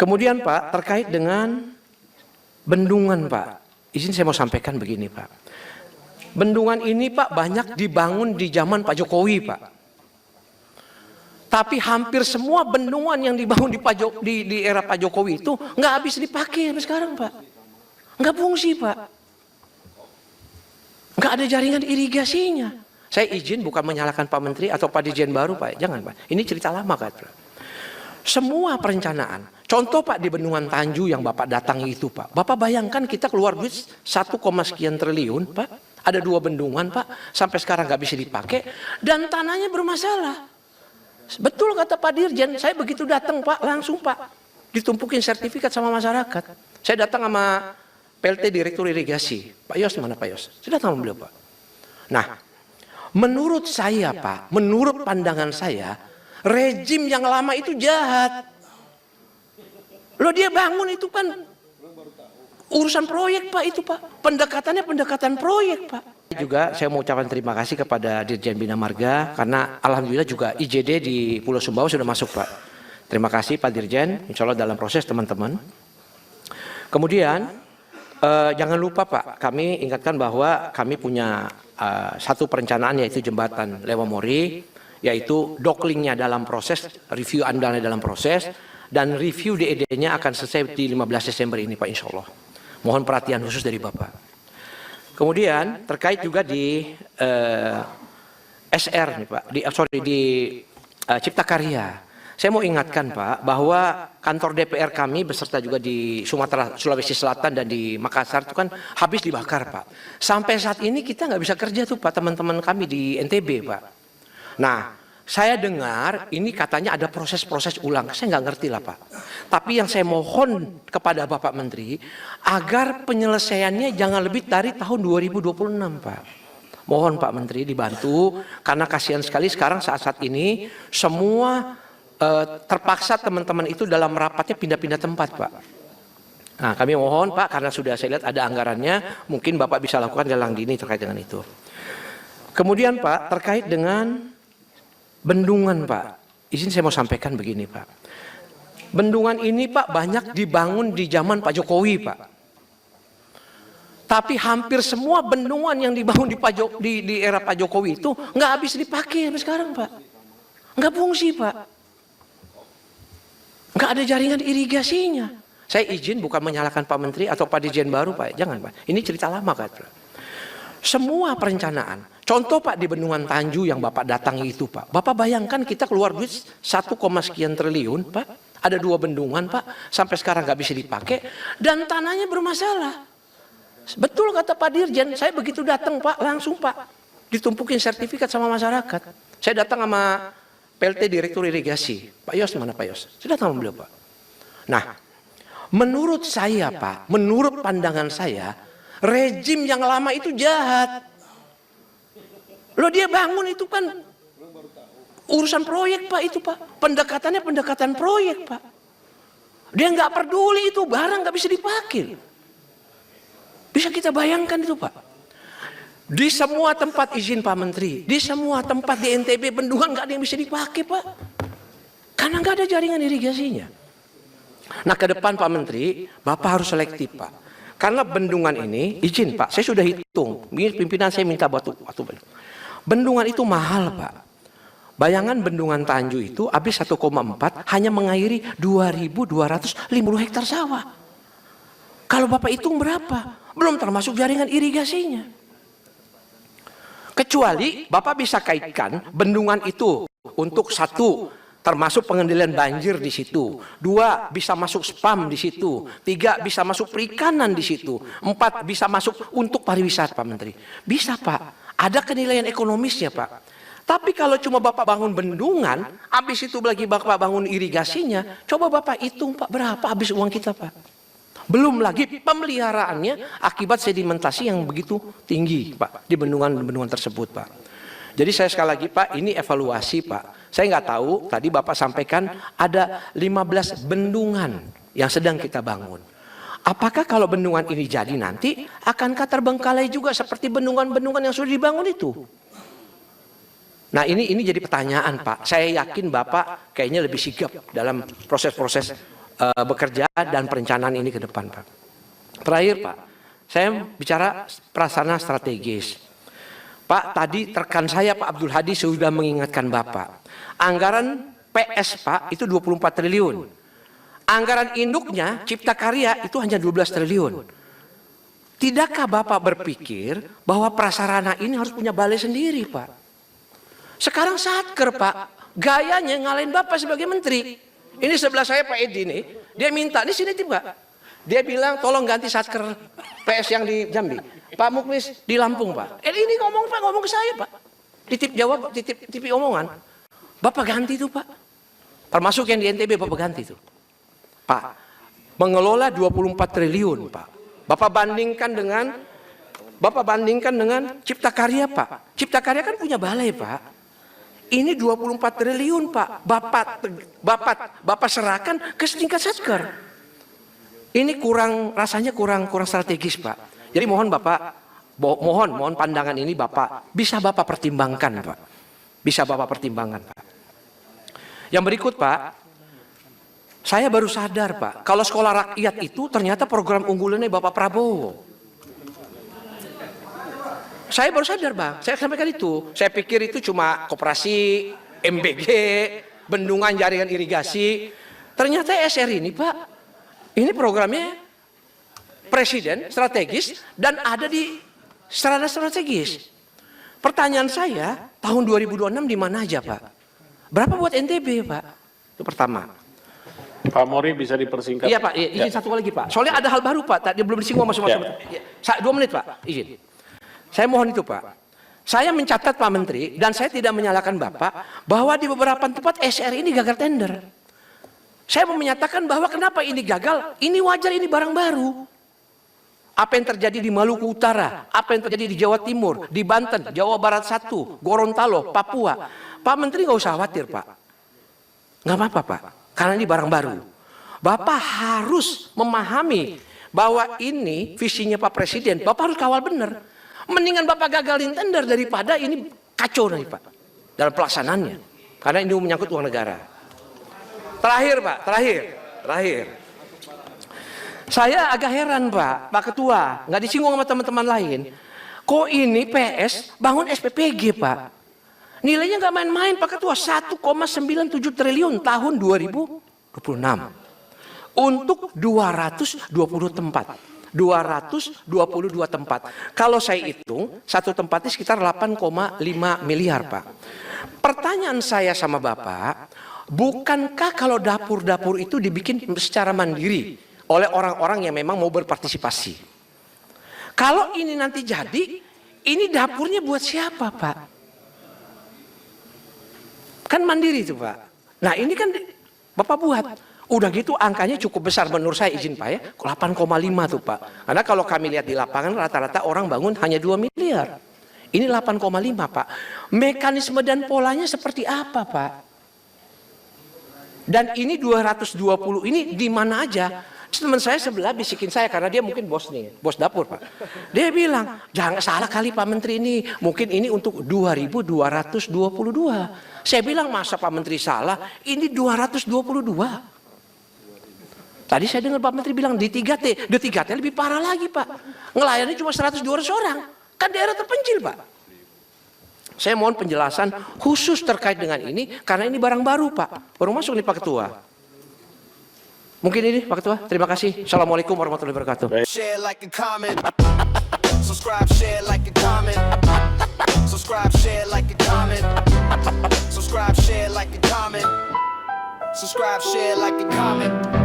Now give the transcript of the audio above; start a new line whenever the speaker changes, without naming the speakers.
Kemudian Pak, terkait dengan bendungan Pak, izin saya mau sampaikan begini Pak. Bendungan ini Pak banyak dibangun di zaman Pak Jokowi Pak. Tapi hampir semua bendungan yang dibangun di era Pak Jokowi itu nggak habis dipakai sampai sekarang Pak. Nggak fungsi Pak. Nggak ada jaringan irigasinya. Saya izin bukan menyalahkan Pak Menteri atau Pak Dirjen baru Pak, jangan Pak. Ini cerita lama Pak. Semua perencanaan, contoh Pak di Bendungan Tanju yang Bapak datangi itu Pak. Bapak bayangkan kita keluar duit 1, sekian triliun Pak. Ada 2 bendungan Pak, sampai sekarang nggak bisa dipakai dan tanahnya bermasalah. Betul kata Pak Dirjen, saya begitu datang Pak, langsung Pak ditumpukin sertifikat sama masyarakat. Saya datang sama PLT Direktur Irigasi, Pak Yos mana Pak Yos? Saya datang sama beliau Pak. Nah, menurut saya Pak, menurut pandangan saya, rejim yang lama itu jahat. Loh dia bangun itu kan urusan proyek Pak itu Pak. Pendekatannya pendekatan proyek Pak. Juga saya mau ucapkan terima kasih kepada Dirjen Bina Marga karena alhamdulillah juga IJD di Pulau Sumbawa sudah masuk Pak. Terima kasih Pak Dirjen, insya Allah dalam proses teman-teman. Kemudian jangan lupa Pak, kami ingatkan bahwa kami punya satu perencanaan yaitu jembatan Lewamori, yaitu docklingnya dalam proses, review andalnya dalam proses, dan review DED-nya akan selesai di 15 Desember ini Pak insya Allah. Mohon perhatian khusus dari Bapak. Kemudian terkait juga di SR nih Pak, di Cipta Karya. Saya mau ingatkan Pak bahwa kantor DPR kami beserta juga di Sumatera, Sulawesi Selatan dan di Makassar itu kan habis dibakar Pak. Sampai saat ini kita nggak bisa kerja tuh Pak, teman-teman kami di NTB Pak. Nah, saya dengar ini katanya ada proses-proses ulang, saya nggak ngerti lah Pak. Tapi yang saya mohon kepada Bapak Menteri, agar penyelesaiannya jangan lebih dari tahun 2026 Pak. Mohon Pak Menteri dibantu, karena kasihan sekali sekarang saat-saat ini semua terpaksa teman-teman itu dalam rapatnya pindah-pindah tempat Pak. Nah kami mohon Pak, karena sudah saya lihat ada anggarannya, mungkin Bapak bisa lakukan lelang dini terkait dengan itu. Kemudian Pak, terkait dengan bendungan Pak, izin saya mau sampaikan begini Pak. Bendungan ini Pak banyak dibangun di zaman Pak Jokowi Pak. Tapi hampir semua bendungan yang dibangun di era Pak Jokowi itu nggak habis dipakai sampai sekarang Pak. Nggak fungsi Pak. Nggak ada jaringan irigasinya. Saya izin bukan menyalahkan Pak Menteri atau Pak Dirjen baru Pak, jangan Pak. Ini cerita lama Pak. Semua perencanaan, contoh Pak di Bendungan Tanju yang Bapak datangi itu Pak. Bapak bayangkan kita keluar duit 1, sekian triliun Pak. Ada 2 bendungan Pak, sampai sekarang nggak bisa dipakai dan tanahnya bermasalah. Betul kata Pak Dirjen, saya begitu datang Pak, langsung Pak ditumpukin sertifikat sama masyarakat. Saya datang sama PLT Direktur Irigasi, Pak Yos mana Pak Yos? Saya datang sama beliau Pak. Nah, menurut saya Pak, menurut pandangan saya, rejim yang lama itu jahat. Loh dia bangun itu kan urusan proyek Pak itu Pak. Pendekatannya pendekatan proyek Pak. Dia nggak peduli itu barang nggak bisa dipakai. Bisa kita bayangkan itu Pak. Di semua tempat izin Pak Menteri, di semua tempat di NTB bendungan nggak ada yang bisa dipakai Pak. Karena nggak ada jaringan irigasinya. Nah ke depan Pak Menteri, Bapak harus selektif Pak. Karena bendungan ini, izin Pak, saya sudah hitung. Pimpinan saya minta batu. Bendungan itu mahal Pak. Bayangan Bendungan Tanju itu habis 1,4 hanya mengairi 2.250 hektar sawah. Kalau Bapak hitung berapa? Belum termasuk jaringan irigasinya. Kecuali Bapak bisa kaitkan bendungan itu untuk 1, termasuk pengendalian banjir di situ. 2, bisa masuk spam di situ. 3, bisa masuk perikanan di situ. 4, bisa masuk untuk pariwisata Pak Menteri. Bisa Pak, ada kenilaian ekonomisnya Pak. Tapi kalau cuma Bapak bangun bendungan, habis itu lagi Bapak bangun irigasinya, coba Bapak hitung Pak, berapa habis uang kita Pak. Belum lagi pemeliharaannya akibat sedimentasi yang begitu tinggi Pak, di bendungan-bendungan tersebut Pak. Jadi saya sekali lagi Pak, ini evaluasi Pak. Saya nggak tahu, tadi Bapak sampaikan ada 15 bendungan yang sedang kita bangun. Apakah kalau bendungan ini jadi nanti, akankah terbengkalai juga seperti bendungan-bendungan yang sudah dibangun itu? Nah ini jadi pertanyaan Pak. Saya yakin Bapak kayaknya lebih sigap dalam proses-proses bekerja dan perencanaan ini ke depan, Pak. Terakhir, Pak, saya bicara prasarana strategis. Pak, tadi rekan saya Pak Abdul Hadi sudah mengingatkan Bapak. Anggaran PS, Pak, itu 24 triliun. Anggaran induknya, Cipta Karya, itu hanya 12 triliun. Tidakkah Bapak berpikir bahwa prasarana ini harus punya balai sendiri, Pak? Sekarang Satker, Pak, gayanya ngalahin Bapak sebagai menteri. Ini sebelah saya Pak Edi nih, dia minta, di sini Pak. Dia bilang tolong ganti Satker PS yang di Jambi. Pak Muklis di Lampung, Pak. Ini ngomong Pak, ngomong ke saya, Pak. Titip jawab, titip omongan. Bapak ganti tuh, Pak. Termasuk yang di NTB Bapak ganti tuh. Pak, mengelola 24 triliun, Pak. Bapak bandingkan dengan Cipta Karya, Pak. Cipta Karya kan punya balai, Pak. Ini 24 triliun, Pak. Bapak serahkan ke tingkat Satker. Ini rasanya kurang strategis, Pak. Jadi mohon Bapak, mohon pandangan ini Bapak bisa Bapak pertimbangkan, Pak. Bisa Bapak pertimbangkan, Pak. Yang berikut, Pak, saya baru sadar, Pak, kalau sekolah rakyat itu ternyata program unggulannya Bapak Prabowo. Saya baru sadar, Bang. Saya sampaikan itu. Saya pikir itu cuma koperasi, MBG, bendungan jaringan irigasi. Ternyata SR ini, Pak, ini programnya presiden strategis dan ada di sarana strategis. Pertanyaan saya, tahun 2026 di mana aja, Pak? Berapa buat NTB, Pak? Itu pertama.
Pak Mori bisa dipersingkat.
Iya, Pak. Izin satu lagi, Pak. Soalnya ada hal baru, Pak. Tadi belum disinggung sama semua. 2 menit, Pak. Izin. Saya mohon itu, Pak. Saya mencatat Pak Menteri dan saya tidak menyalahkan Bapak bahwa di beberapa tempat SR ini gagal tender. Saya mau menyatakan bahwa kenapa ini gagal, ini wajar, ini barang baru. Apa yang terjadi di Maluku Utara, apa yang terjadi di Jawa Timur, di Banten, Jawa Barat 1, Gorontalo, Papua. Pak Menteri nggak usah khawatir, Pak. Nggak apa-apa, Pak. Karena ini barang baru. Bapak harus memahami bahwa ini visinya Pak Presiden. Bapak harus kawal benar. Mendingan Bapak gagalin tender daripada ini kacau nih, Pak, dalam pelaksanaannya. Karena ini menyangkut uang negara. Terakhir, Pak, terakhir. Saya agak heran, Pak Ketua, nggak disinggung sama teman-teman lain. Kok ini PS bangun SPPG, Pak? Nilainya nggak main-main, Pak Ketua, 1,97 triliun tahun 2026. Untuk 220 tempat. 222 tempat. Kalau saya hitung, satu tempatnya sekitar 8,5 miliar, Pak. Pertanyaan saya sama Bapak, bukankah kalau dapur-dapur itu dibikin secara mandiri oleh orang-orang yang memang mau berpartisipasi? Kalau ini nanti jadi, ini dapurnya buat siapa, Pak? Kan mandiri itu, Pak. Nah, ini kan Bapak buat. Udah gitu angkanya cukup besar menurut saya, izin Pak ya, 8,5 tuh, Pak. Karena kalau kami lihat di lapangan rata-rata orang bangun hanya 2 miliar. Ini 8,5, Pak. Mekanisme dan polanya seperti apa, Pak? Dan ini 220 ini di mana aja? Teman saya sebelah bisikin saya karena dia mungkin bos nih, bos dapur, Pak. Dia bilang, jangan salah kali Pak Menteri ini, mungkin ini untuk 2.222. Saya bilang, masa Pak Menteri salah? Ini 222. Tadi saya dengar Pak Menteri bilang di 3T, di 3T lebih parah lagi, Pak. Ngelayani cuma 100-200 orang, kan daerah terpencil, Pak. Saya mohon penjelasan khusus terkait dengan ini, karena ini barang baru, Pak. Baru masuk nih Pak Ketua. Mungkin ini Pak Ketua, terima kasih. Assalamualaikum warahmatullahi wabarakatuh.
Share, like, and comment. Subscribe, share, like, and comment. Subscribe, share, like, and comment. Subscribe, share, like, and comment. Subscribe, share, like, and comment.